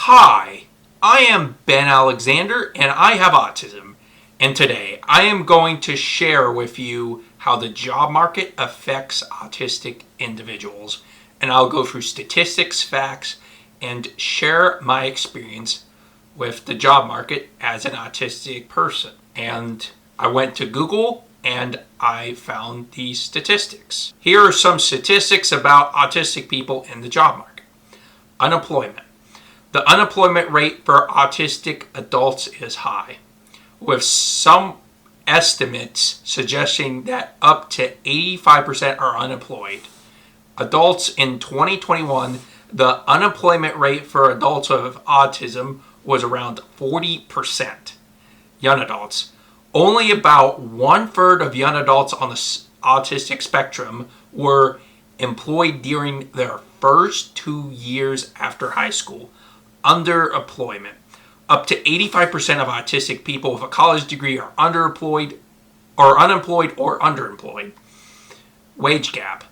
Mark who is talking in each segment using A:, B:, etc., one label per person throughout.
A: Hi, I am Ben Alexander and I have autism. And today I am going to share with you how the job market affects autistic individuals. And I'll go through statistics, facts, and share my experience with the job market as an autistic person. And I went to Google and I found these statistics. Here are some statistics about autistic people in the job market. Unemployment. The unemployment rate for autistic adults is high, with some estimates suggesting that up to 85% are unemployed. Adults in 2021, the unemployment rate for adults with autism was around 40%. Young adults. Only about 1/3 of young adults on the autistic spectrum were employed during their first 2 years after high school. Underemployment. Up to 85% of autistic people with a college degree are underemployed or unemployed or underemployed. Wage gap.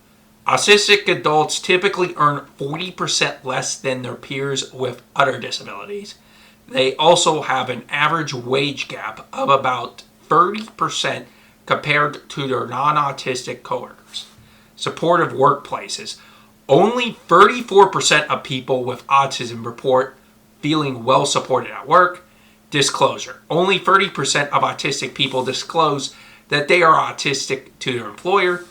A: Autistic adults typically earn 40% less than their peers with other disabilities. They also have an average wage gap of about 30% compared to their non-autistic coworkers. Supportive workplaces. Only 34% of people with autism report feeling well supported at work. Disclosure. Only 30% of autistic people disclose that they are autistic to their employer.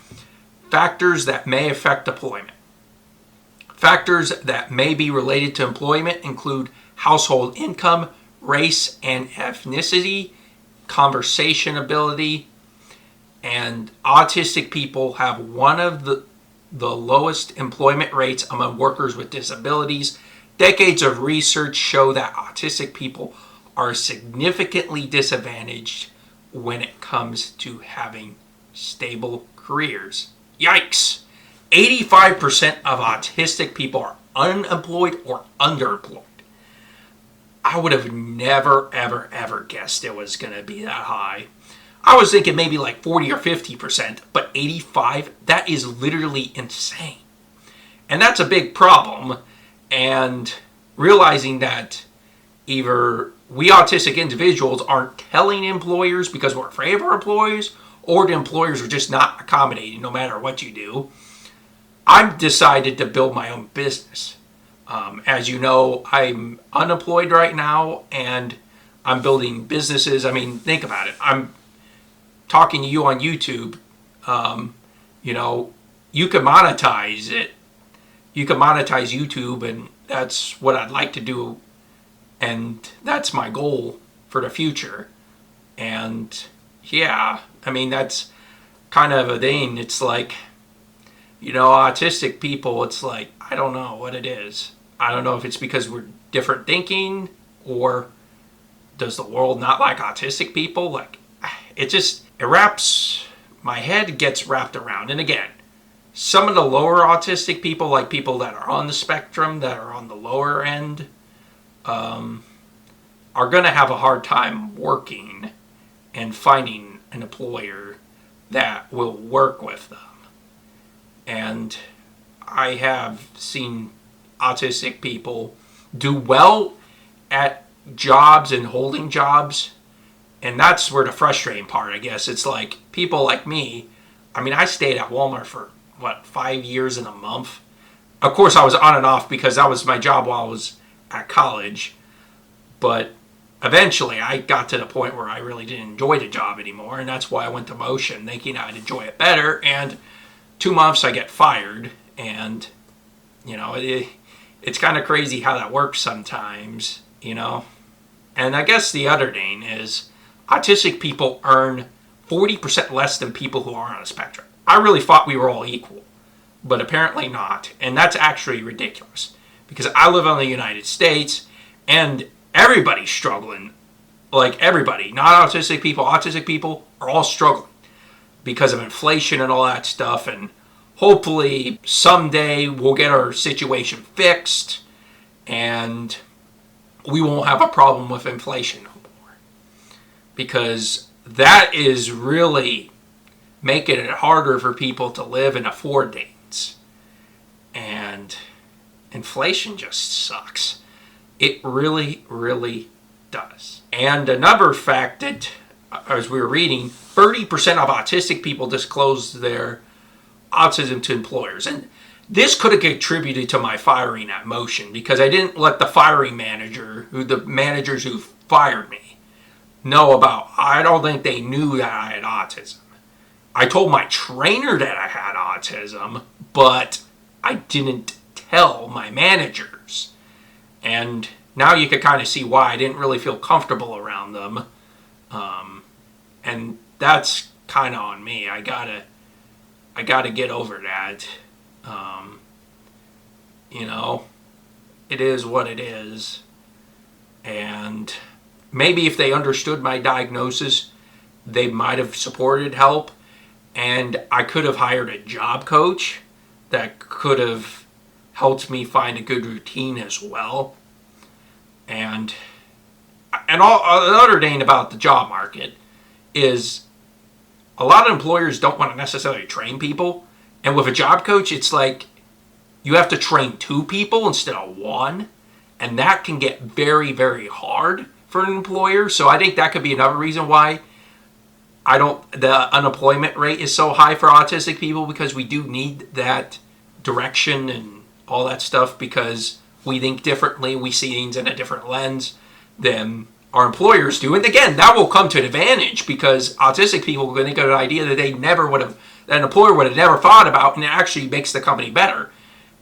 A: Factors that may affect employment. Factors that may be related to employment include household income, race and ethnicity, conversation ability, and autistic people have one of the lowest employment rates among workers with disabilities. Decades of research show that autistic people are significantly disadvantaged when it comes to having stable careers. Yikes! 85% of autistic people are unemployed or underemployed. I would have never, ever guessed it was going to be that high. I was thinking maybe like 40 or 50%, but 85, that is literally insane. And that's a big problem. And realizing that either we autistic individuals aren't telling employers because we're afraid of our employers, or the employers are just not accommodating no matter what you do. I've decided to build my own business. As you know, I'm unemployed right now and I'm building businesses. I mean, think about it. I'm talking to you on YouTube. You can monetize it. You can monetize YouTube, and that's what I'd like to do. And that's my goal for the future. And yeah, I mean, that's kind of a thing. It's like, autistic people, it's like, I don't know what it is. I don't know if it's because we're different thinking, or does the world not like autistic people? Like, my head gets wrapped around. And again, some of the lower autistic people, like people that are on the spectrum, that are on the lower end, are going to have a hard time working and finding an employer that will work with them. And I have seen autistic people do well at jobs and holding jobs. And that's where the frustrating part, I guess. It's like people like me. I mean, I stayed at Walmart for 5 years and a month. Of course, I was on and off because that was my job while I was at college. But eventually, I got to the point where I really didn't enjoy the job anymore. And that's why I went to Motion, thinking I'd enjoy it better. And 2 months, I get fired. And, it's kind of crazy how that works sometimes, And I guess the other thing is autistic people earn 40% less than people who are on a spectrum. I really thought we were all equal, but apparently not. And that's actually ridiculous because I live in the United States and everybody's struggling. Like everybody, not autistic people are all struggling because of inflation and all that stuff. And hopefully someday we'll get our situation fixed and we won't have a problem with inflation no more, because that is really making it harder for people to live and afford things. And inflation just sucks. It really, really does. And another fact that, as we were reading, 30% of autistic people disclose their autism to employers. And this could have contributed to my firing at Motion, because I didn't let the firing manager, the managers who fired me, know about. I don't think they knew that I had autism. I told my trainer that I had autism, but I didn't tell my managers. And now you can kind of see why I didn't really feel comfortable around them. And that's kind of on me. I gotta get over that. It is what it is. And maybe if they understood my diagnosis, they might have supported help. And I could have hired a job coach that could have helped me find a good routine as well. And another thing about the job market is a lot of employers don't want to necessarily train people. And with a job coach, it's like you have to train 2 people instead of 1. And that can get very, very hard for an employer. So I think that could be another reason why the unemployment rate is so high for autistic people, because we do need that direction and all that stuff, because we think differently, we see things in a different lens than our employers do. And again, that will come to an advantage, because autistic people will think of an idea that an employer would have never thought about, and it actually makes the company better.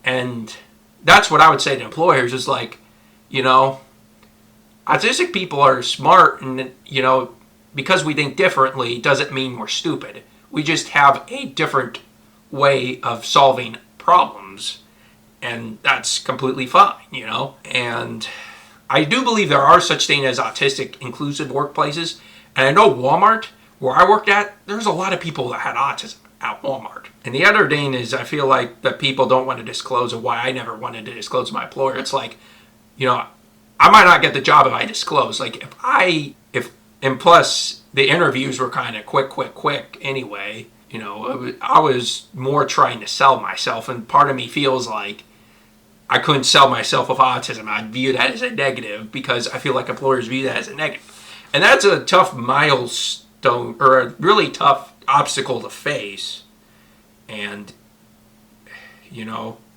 A: And that's what I would say to employers is like, autistic people are smart, and because we think differently doesn't mean we're stupid. We just have a different way of solving problems, and that's completely fine, And I do believe there are such things as autistic inclusive workplaces. And I know Walmart, where I worked at, there's a lot of people that had autism at Walmart. And the other thing is, I feel like that people don't want to disclose, and why I never wanted to disclose to my employer. It's like, I might not get the job if I disclose. Like and plus the interviews were kind of quick anyway. I was more trying to sell myself, and part of me feels like I couldn't sell myself with autism. I'd view that as a negative, because I feel like employers view that as a negative. And that's a tough milestone, or a really tough obstacle to face. And,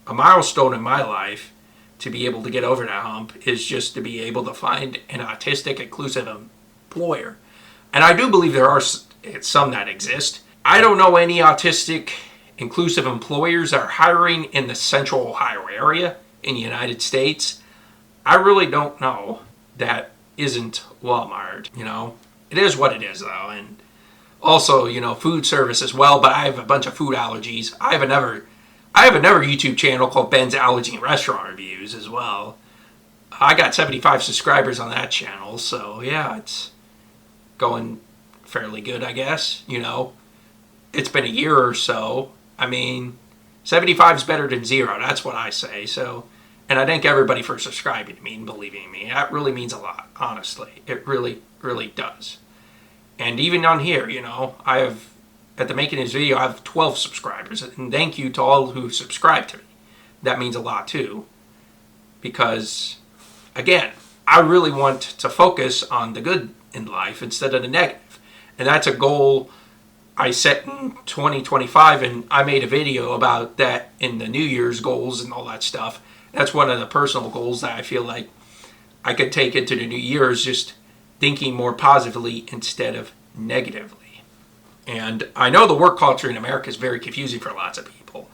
A: a milestone in my life to be able to get over that hump is just to be able to find an autistic inclusive employer. And I do believe there are some that exist. I don't know any autistic inclusive employers that are hiring in the central Ohio area in the United States. I really don't know. That isn't Walmart, It is what it is, though. And also, food service as well, but I have a bunch of food allergies. I have another YouTube channel called Ben's Allergy and Restaurant Reviews as well. I got 75 subscribers on that channel, so yeah, it's going fairly good, I guess. It's been a year or so. 75 is better than 0. That's what I say. So, and I thank everybody for subscribing to me and believing in me. That really means a lot, honestly. It really, really does. And even on here, I have, at the making of this video, I have 12 subscribers. And thank you to all who subscribe to me. That means a lot too. Because, again, I really want to focus on the good in life instead of the negative. And that's a goal I set in 2025, and I made a video about that in the New Year's goals and all that stuff. That's one of the personal goals that I feel like I could take into the new year, is just thinking more positively instead of negatively. And I know the work culture in America is very confusing for lots of people,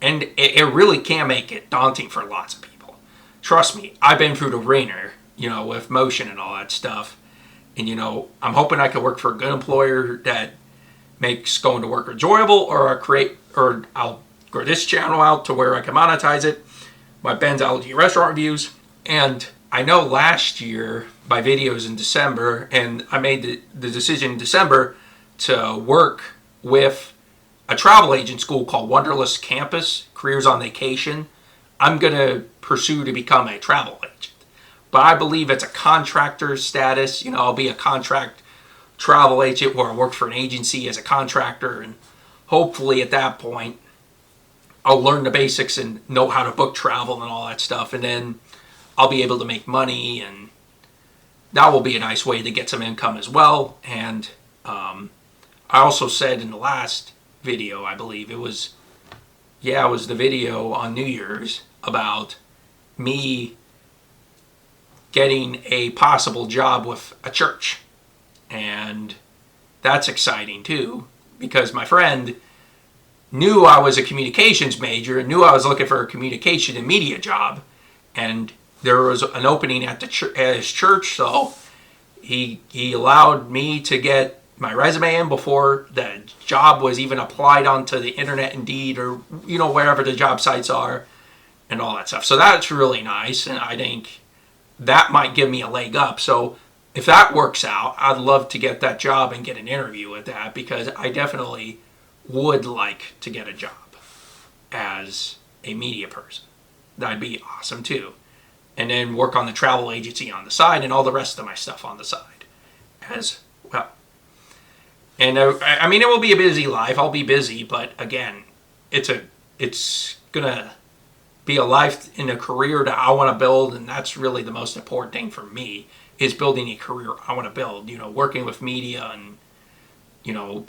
A: and it really can make it daunting for lots of people. Trust me, I've been through the ringer, with Motion and all that stuff. And, I'm hoping I can work for a good employer that makes going to work enjoyable, or I'll grow this channel out to where I can monetize it, my Ben's Allergy Restaurant Reviews. And I know last year, my videos in December, and I made the decision in December to work with a travel agent school called Wonderlust Campus, Careers on Vacation. I'm going to pursue to become a travel agent. But I believe it's a contractor status. I'll be a contract travel agent where I work for an agency as a contractor. And hopefully at that point, I'll learn the basics and know how to book travel and all that stuff. And then I'll be able to make money, and that will be a nice way to get some income as well. And I also said in the last video, I believe it was the video on New Year's about me getting a possible job with a church. And that's exciting too, because my friend knew I was a communications major and knew I was looking for a communication and media job. And there was an opening at his church, so he allowed me to get my resume in before the job was even applied onto the internet, Indeed, or wherever the job sites are, and all that stuff. So that's really nice, and I think that might give me a leg up. So if that works out, I'd love to get that job and get an interview with that, because I definitely would like to get a job as a media person. That'd be awesome too. And then work on the travel agency on the side and all the rest of my stuff on the side as well. And I mean, it will be a busy life. I'll be busy, but again, it's gonna be a life in a career that I want to build, and that's really the most important thing for me, is building a career I want to build. Working with media and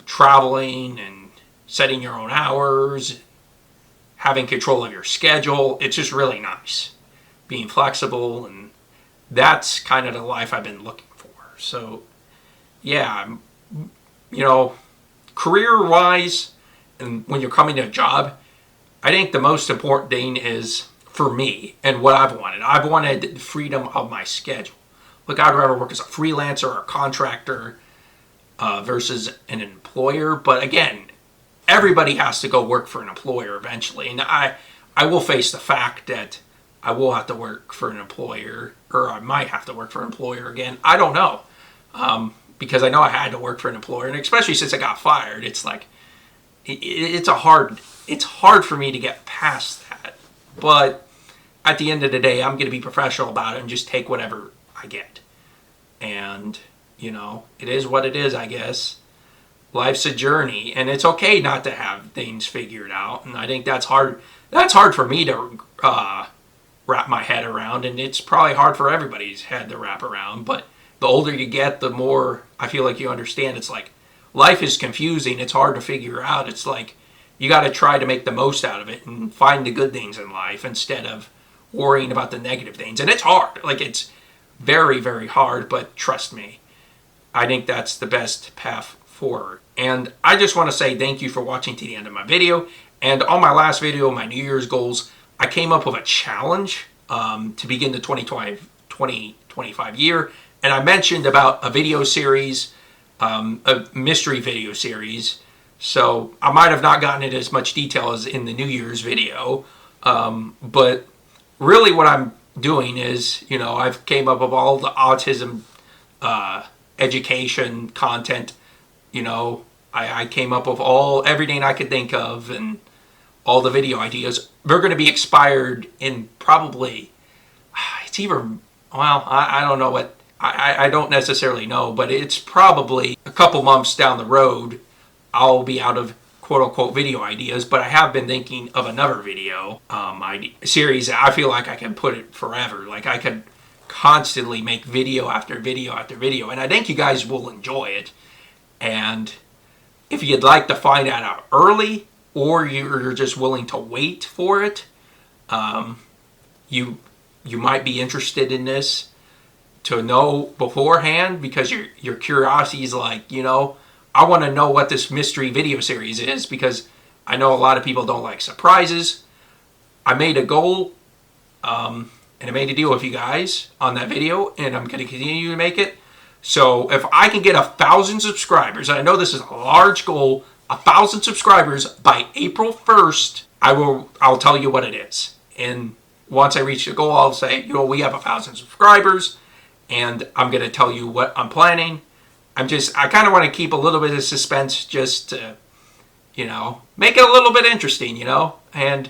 A: traveling and setting your own hours, having control of your schedule. It's just really nice. Being flexible, and that's kind of the life I've been looking for. So, yeah, career-wise, and when you're coming to a job, I think the most important thing is, for me, and what I've wanted the freedom of my schedule. Look, I'd rather work as a freelancer or a contractor versus an employer. But again, everybody has to go work for an employer eventually. And I will face the fact that I will have to work for an employer, or I might have to work for an employer again. I don't know. Because I know I had to work for an employer, and especially since I got fired, it's like, it's hard for me to get past that. But at the end of the day, I'm going to be professional about it and just take whatever I get. And, it is what it is, I guess. Life's a journey, and it's okay not to have things figured out. And I think that's hard. That's hard for me to wrap my head around, and it's probably hard for everybody's head to wrap around. But the older you get, the more I feel like you understand. It's like life is confusing. It's hard to figure out. It's like you got to try to make the most out of it and find the good things in life instead of worrying about the negative things. And it's hard. Like, it's very, very hard, but trust me, I think that's the best path forward. And I just want to say thank you for watching to the end of my video. And on my last video, my New Year's goals, I came up with a challenge to begin the 2025 year. And I mentioned about a video series, a mystery video series. So I might have not gotten it as much detail as in the New Year's video. But really what I'm doing is, I've came up with all the autism education content. I came up with everything I could think of, and all the video ideas. They're going to be expired in probably, it's either, well, I don't know what, I don't necessarily know, but it's probably a couple months down the road I'll be out of quote-unquote video ideas. But I have been thinking of another video series that I feel like I can put it forever. Like, I could constantly make video after video after video, and I think you guys will enjoy it. And if you'd like to find that out early, or you're just willing to wait for it, you might be interested in this to know beforehand, because your curiosity is like, I want to know what this mystery video series is, because I know a lot of people don't like surprises. I made a goal, and I made a deal with you guys on that video, and I'm going to continue to make it. So if I can get 1,000 subscribers, and I know this is a large goal, 1,000 subscribers by April 1st, I'll tell you what it is. And once I reach the goal, I'll say, we have 1,000 subscribers, and I'm going to tell you what I'm planning. I kind of want to keep a little bit of suspense, just to, make it a little bit interesting, and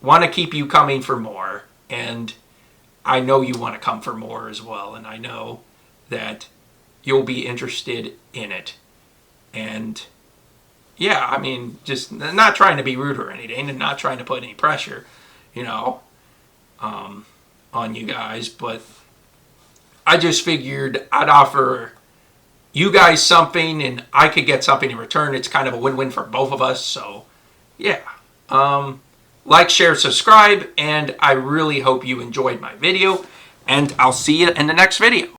A: want to keep you coming for more. And I know you want to come for more as well, and I know that you'll be interested in it. And yeah, I mean, just not trying to be rude or anything, and not trying to put any pressure, on you guys, but I just figured I'd offer you guys something and I could get something in return. It's kind of a win-win for both of us. So yeah, like, share, subscribe, and I really hope you enjoyed my video, and I'll see you in the next video.